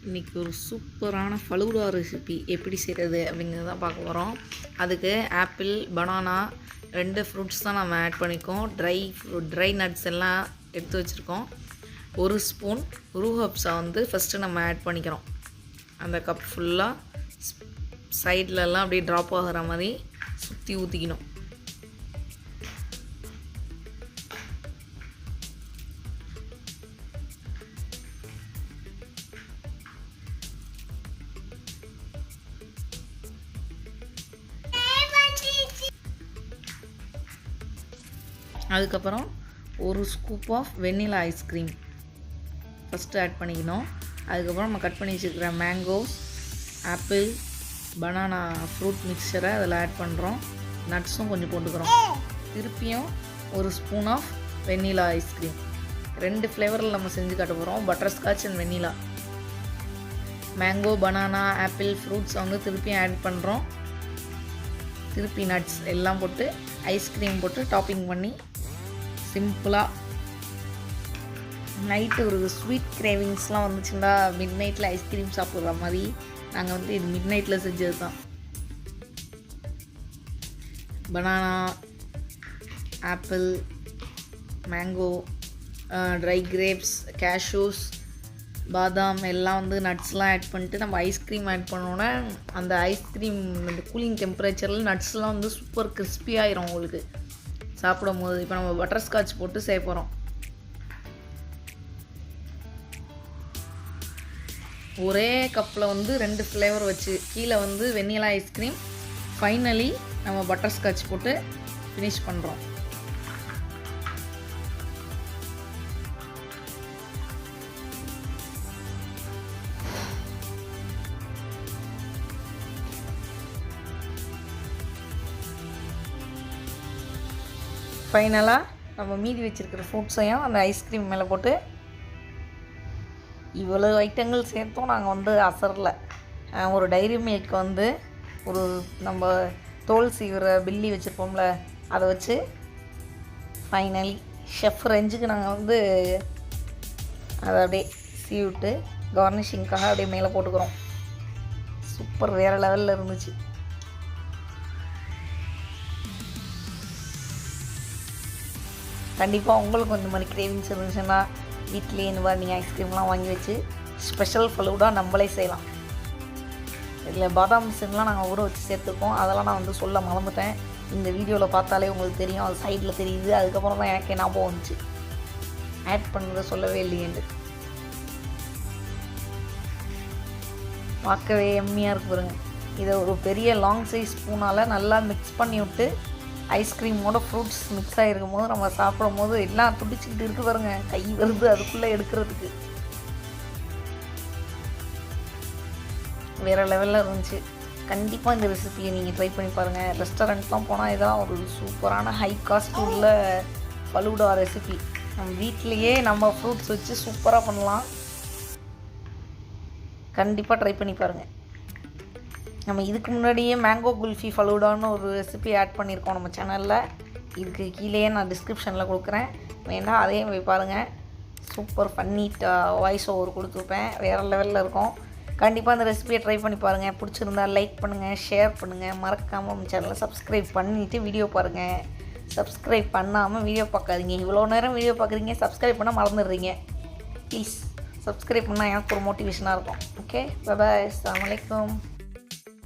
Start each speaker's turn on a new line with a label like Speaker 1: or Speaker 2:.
Speaker 1: இன்றைக்கி ஒரு சூப்பரான ஃபலூடா ரெசிபி எப்படி செய்கிறது அப்படிங்கிறது தான் பார்க்க போகிறோம். அதுக்கு ஆப்பிள், பனானா 2 ஃப்ரூட்ஸ் தான் நம்ம ஆட் பண்ணிக்கோம். ட்ரை நட்ஸ் எல்லாம் எடுத்து வச்சுருக்கோம். 1 ஸ்பூன் ரூஹப்ஸா ஃபஸ்ட்டு நம்ம ஆட் பண்ணிக்கிறோம். அந்த கப் ஃபுல்லாக சைட்லலாம் அப்படியே ட்ராப் ஆகிற மாதிரி சுற்றி ஊற்றிக்கணும். அதுக்கப்புறம் 1 scoop of vanilla ice cream first add பண்ணிக்கணும். அதுக்கப்புறம் நம்ம கட் பண்ணி வச்சுருக்கிற மேங்கோஸ், ஆப்பிள், பனானா ஃப்ரூட் மிக்சரை அதில் ஆட் பண்ணுறோம். நட்ஸும் கொஞ்சம் போட்டுக்கிறோம். திருப்பியும் 1 ஸ்பூன் ஆஃப் வெண்ணிலா ஐஸ்கிரீம். 2 ஃப்ளேவரில் நம்ம செஞ்சு காட்ட போகிறோம். Butterscotch and vanilla. Mango, banana, apple fruits திருப்பியும் ஆட் பண்ணுறோம். திருப்பி நட்ஸ் எல்லாம் போட்டு ஐஸ்கிரீம் போட்டு டாப்பிங் பண்ணி சிம்பிளாக நைட்டு ஒரு ஸ்வீட் கிரேவிங்ஸ்லாம் வந்துச்சுன்னா மிட் நைட்டில் ஐஸ்கிரீம் சாப்பிட்ற மாதிரி நாங்கள் இது மிட் நைட்டில் செஞ்சது தான். Banana, apple, mango, try grapes, cashews, பாதாம் எல்லாம் நட்ஸ்லாம் ஆட் பண்ணிட்டு நம்ம ஐஸ்கிரீம் ஆட் பண்ணோன்னா அந்த ஐஸ்கிரீம் அந்த கூலிங் டெம்பரேச்சரில் நட்ஸ்லாம் சூப்பர் கிறிஸ்பி ஆயிரும் உங்களுக்கு சாப்பிடும் போது. இப்போ நம்ம பட்டர்ஸ்காட்ச் போட்டு செய்ய போகிறோம். ஒரே கப்பில் 2 ஃப்ளேவர் வச்சு கீழே வெண்ணிலா ஐஸ்கிரீம், ஃபைனலி நம்ம பட்டர்ஸ்காட்ச் போட்டு ஃபினிஷ் பண்ணுறோம். ஃபைனலாக நம்ம மீதி வச்சுருக்கிற ஃப்ரூட்ஸையும் அந்த ஐஸ்கிரீம் மேலே போட்டு இவ்வளோ ஐட்டங்கள் சேர்த்தோம். நாங்கள் அசரில் ஒரு டைரி மில்க் ஒரு நம்ம தோல் சீவிர பில்லி வச்சுருப்போம்ல அதை வச்சு ஃபைனலி ஷெஃப் ரேஞ்சுக்கு நாங்கள் அதை அப்படியே சீவிட்டு கார்னிஷிங்காக அப்படியே மேலே போட்டுக்கிறோம். சூப்பர், வேறு லெவலில் இருந்துச்சு. கண்டிப்பாக உங்களுக்கும் இந்த மாதிரி கிரேவிங்ஸ் இருந்துச்சுன்னா வீட்டிலே இந்த மாதிரி நீங்கள் ஐஸ்கிரீம்லாம் வாங்கி வச்சு ஸ்பெஷல் ஃபலூடா நம்மளே செய்யலாம். இதில் பாதாம் மிஷின்லாம் நாங்கள் ஊற வச்சு சேர்த்துருக்கோம். அதெல்லாம் நான் சொல்ல மறந்துட்டேன். இந்த வீடியோவில் பார்த்தாலே உங்களுக்கு தெரியும், அது சைடில் தெரியுது. அதுக்கப்புறம் தான் எனக்கு ஞாபகம் வந்துச்சு, ஆட் பண்ணுறத சொல்லவே இல்லையேண்டு. பார்க்கவே எம்மியாக இருக்கு பாருங்க. இதை ஒரு பெரிய லாங் சைஸ் ஸ்பூனால் நல்லா மிக்ஸ் பண்ணி விட்டு ஐஸ்கிரீமோட ஃப்ரூட்ஸ் மிக்ஸ் ஆகிருக்கும் போது நம்ம சாப்பிடும் போது எல்லாம் துடிச்சிக்கிட்டு இருக்கு பாருங்க. கை வருது அதுக்குள்ளே எடுக்கிறதுக்கு. வேறு லெவலில் இருந்துச்சு. கண்டிப்பாக இந்த ரெசிபியை நீங்கள் ட்ரை பண்ணி பாருங்கள். ரெஸ்டாரண்ட்லாம் போனால் இதான் ஒரு சூப்பரான ஹை காஸ்ட் உள்ள ஃபலூடா ரெசிபி. நம்ம வீட்லேயே நம்ம ஃப்ரூட்ஸ் வச்சு சூப்பராக பண்ணலாம். கண்டிப்பாக ட்ரை பண்ணி பாருங்கள். நம்ம இதுக்கு முன்னாடியே மேங்கோ குல்ஃபி ஃபலூடான்னு ஒரு ரெசிபி ஆட் பண்ணியிருக்கோம் நம்ம சேனலில். இதுக்கு கீழே நான் டிஸ்கிரிப்ஷனில் கொடுக்குறேன், வேணால் அதையும் போய் பாருங்கள். சூப்பர் ஃபன்னிட்டாக வாய்ஸ் ஓவர் கொடுத்துருப்பேன், வேறு லெவலில் இருக்கும். கண்டிப்பாக அந்த ரெசிபியை ட்ரை பண்ணி பாருங்கள். பிடிச்சிருந்தா லைக் பண்ணுங்கள், ஷேர் பண்ணுங்கள். மறக்காமல் நம்ம சேனலை சப்ஸ்கிரைப் பண்ணிவிட்டு வீடியோ பாருங்கள். சப்ஸ்கிரைப் பண்ணாமல் வீடியோ பார்க்காதீங்க. இவ்வளோ நேரம் வீடியோ பார்க்குறீங்க, சப்ஸ்கிரைப் பண்ண மறந்துடுறீங்க. ப்ளீஸ் சப்ஸ்கிரைப் பண்ணால் எனக்கு ஒரு மோட்டிவேஷனாக இருக்கும். ஓகே, பாய், அஸ்ஸலாமு அலைக்கும்.